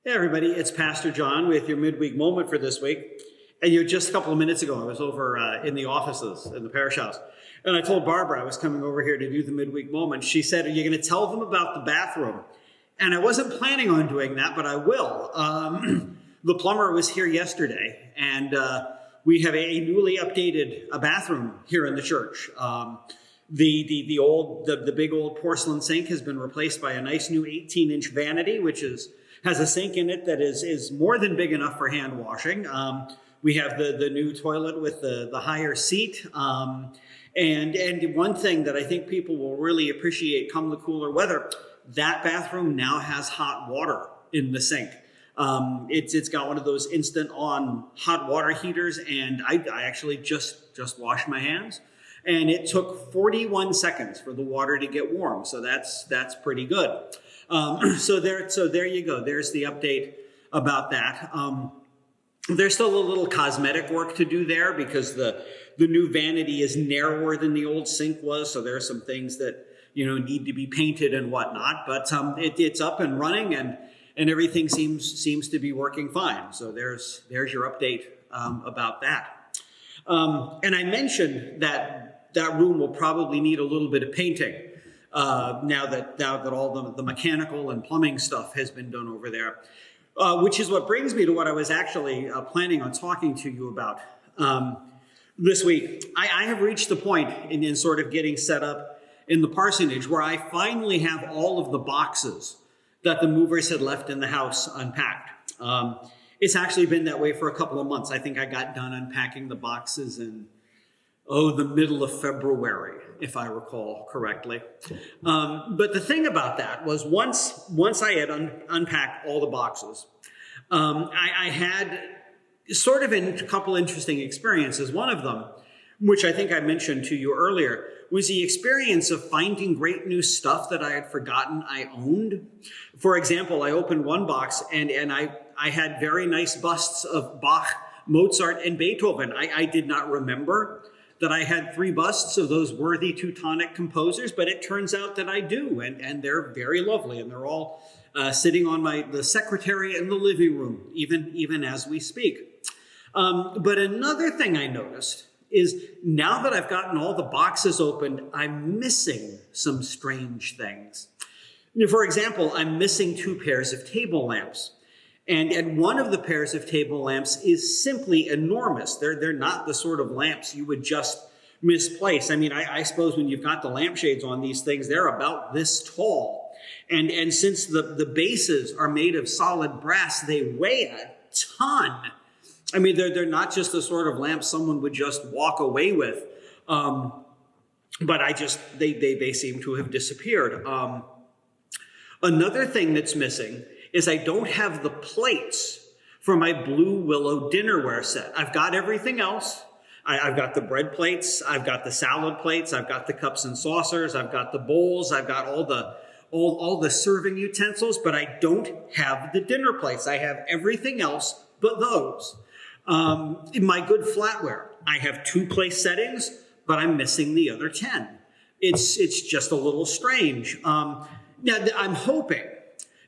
Hey everybody, it's Pastor John with your Midweek Moment for this week. And just a couple of minutes ago, I was over in the offices in the parish house. And I told Barbara I was coming over here to do the Midweek Moment. She said, "Are you going to tell them about the bathroom?" And I wasn't planning on doing that, but I will. The plumber was here yesterday, and we have a newly updated bathroom here in the church. The big old porcelain sink has been replaced by a nice new 18-inch vanity, which has a sink in it that is more than big enough for hand washing. We have the new toilet with the higher seat. And one thing that I think people will really appreciate come the cooler weather, that bathroom now has hot water in the sink. It's got one of those instant on hot water heaters, and I actually just washed my hands. And it took 41 seconds for the water to get warm. So that's pretty good. So there you go. There's the update about that. There's still a little cosmetic work to do there because the new vanity is narrower than the old sink was. So there are some things that, need to be painted and whatnot, but it's up and running and everything seems to be working fine. So there's your update about that. And I mentioned that room will probably need a little bit of painting. Now that all the mechanical and plumbing stuff has been done over there, which is what brings me to what I was actually planning on talking to you about this week. I have reached the point in sort of getting set up in the parsonage where I finally have all of the boxes that the movers had left in the house unpacked. It's actually been that way for a couple of months. I think I got done unpacking the boxes in the middle of February, if I recall correctly. But the thing about that was once I had unpacked all the boxes, I had sort of a couple interesting experiences. One of them, which I think I mentioned to you earlier, was the experience of finding great new stuff that I had forgotten I owned. For example, I opened one box and I had very nice busts of Bach, Mozart, and Beethoven. I did not remember that I had 3 busts of those worthy Teutonic composers, but it turns out that I do, and they're very lovely, and they're all sitting on the secretary in the living room, even as we speak. But another thing I noticed is now that I've gotten all the boxes opened, I'm missing some strange things. For example, I'm missing 2 pairs of table lamps. And one of the pairs of table lamps is simply enormous. They're not the sort of lamps you would just misplace. I mean, I suppose when you've got the lampshades on these things, they're about this tall. And since the bases are made of solid brass, they weigh a ton. I mean, they're not just the sort of lamp someone would just walk away with. But they seem to have disappeared. Another thing that's missing is I don't have the plates for my Blue Willow dinnerware set. I've got everything else. I've got the bread plates. I've got the salad plates. I've got the cups and saucers. I've got the bowls. I've got all the serving utensils, but I don't have the dinner plates. I have everything else but those. In my good flatware, I have 2 place settings, but I'm missing the other 10. It's just a little strange. Now, I'm hoping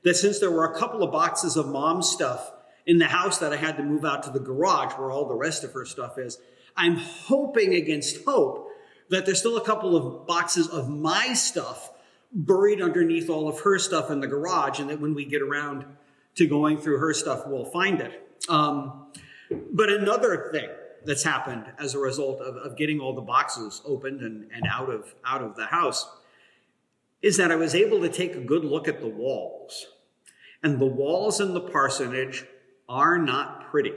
that since there were a couple of boxes of mom's stuff in the house that I had to move out to the garage where all the rest of her stuff is, I'm hoping against hope that there's still a couple of boxes of my stuff buried underneath all of her stuff in the garage, and that when we get around to going through her stuff, we'll find it. But another thing that's happened as a result of getting all the boxes opened and out of the house is that I was able to take a good look at the walls. And the walls in the parsonage are not pretty.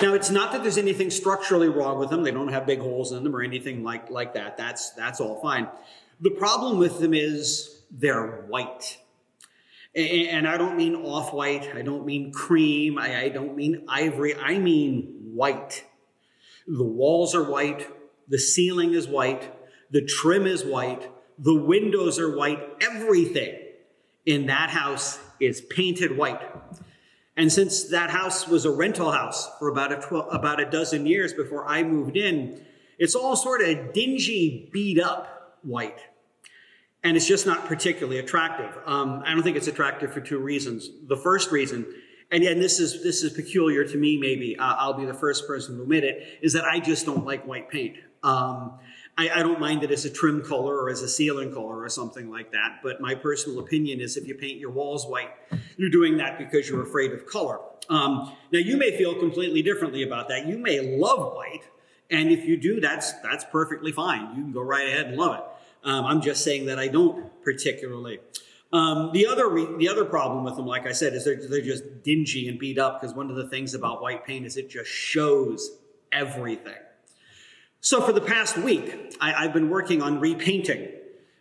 Now, it's not that there's anything structurally wrong with them. They don't have big holes in them or anything like that. That's all fine. The problem with them is they're white. And I don't mean off-white. I don't mean cream. I don't mean ivory. I mean white. The walls are white. The ceiling is white. The trim is white. The windows are white. Everything in that house is painted white. And since that house was a rental house for about a dozen years before I moved in, it's all sort of dingy, beat up white. and it's just not particularly attractive. I don't think it's attractive for two reasons. The first reason, and this is peculiar to me, maybe I'll be the first person to admit it, is that I just don't like white paint. I don't mind it as a trim color or as a ceiling color or something like that, but my personal opinion is if you paint your walls white, you're doing that because you're afraid of color. Now, you may feel completely differently about that. You may love white, and if you do, that's perfectly fine. You can go right ahead and love it. I'm just saying that I don't particularly. The other problem with them, like I said, is they're just dingy and beat up, because one of the things about white paint is it just shows everything. So for the past week, I've been working on repainting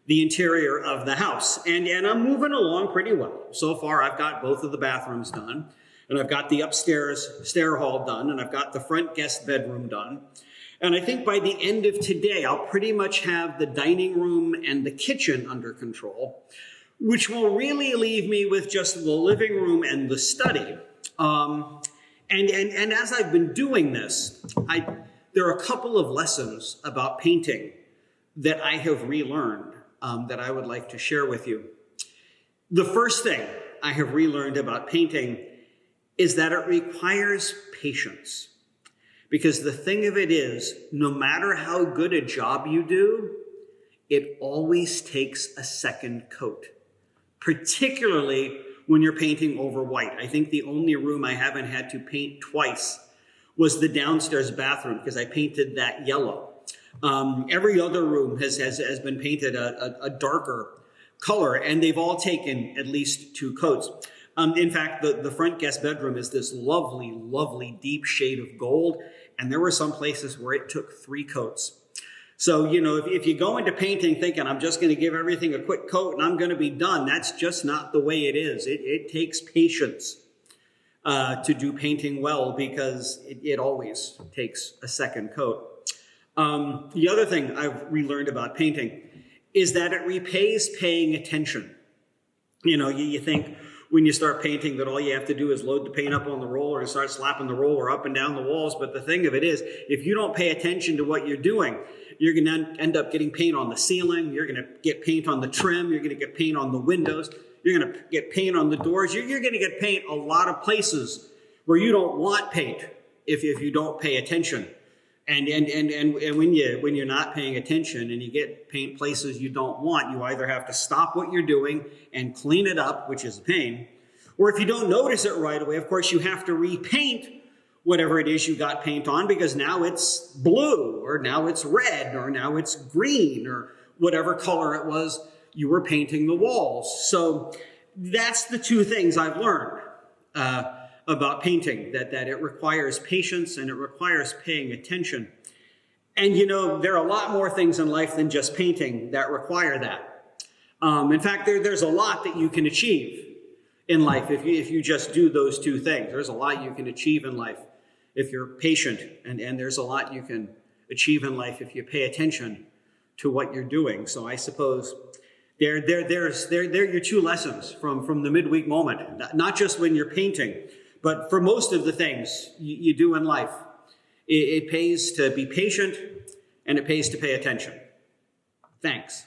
the interior of the house, and I'm moving along pretty well. So far, I've got both of the bathrooms done, and I've got the upstairs stair hall done, and I've got the front guest bedroom done. And I think by the end of today, I'll pretty much have the dining room and the kitchen under control, which will really leave me with just the living room and the study. And as I've been doing this, there are a couple of lessons about painting that I have relearned that I would like to share with you. The first thing I have relearned about painting is that it requires patience. Because the thing of it is, no matter how good a job you do, it always takes a second coat, particularly when you're painting over white. I think the only room I haven't had to paint twice was the downstairs bathroom, because I painted that yellow. Every other room has been painted a darker color, and they've all taken at least two coats. In fact, the front guest bedroom is this lovely, lovely deep shade of gold, and there were some places where it took 3 coats. So, if you go into painting thinking, I'm just going to give everything a quick coat and I'm going to be done, that's just not the way it is. It takes patience to do painting well, because it always takes a second coat. The other thing I've relearned about painting is that it repays paying attention. You think when you start painting that all you have to do is load the paint up on the roller and start slapping the roller up and down the walls. But the thing of it is, if you don't pay attention to what you're doing, you're going to end up getting paint on the ceiling. You're going to get paint on the trim. You're going to get paint on the windows. You're going to get paint on the doors. You're going to get paint a lot of places where you don't want paint if you don't pay attention. And when you're not paying attention and you get paint places you don't want, you either have to stop what you're doing and clean it up, which is a pain, or if you don't notice it right away, of course, you have to repaint whatever it is you got paint on, because now it's blue, or now it's red, or now it's green, or whatever color it was you were painting the walls. So that's the two things I've learned about painting, that it requires patience and it requires paying attention. And there are a lot more things in life than just painting that require that. In fact, there's a lot that you can achieve in life if you just do those two things. There's a lot you can achieve in life if you're patient, and there's a lot you can achieve in life if you pay attention to what you're doing. So I suppose they're your two lessons from the midweek moment, not just when you're painting, but for most of the things you do in life. It pays to be patient, and it pays to pay attention. Thanks.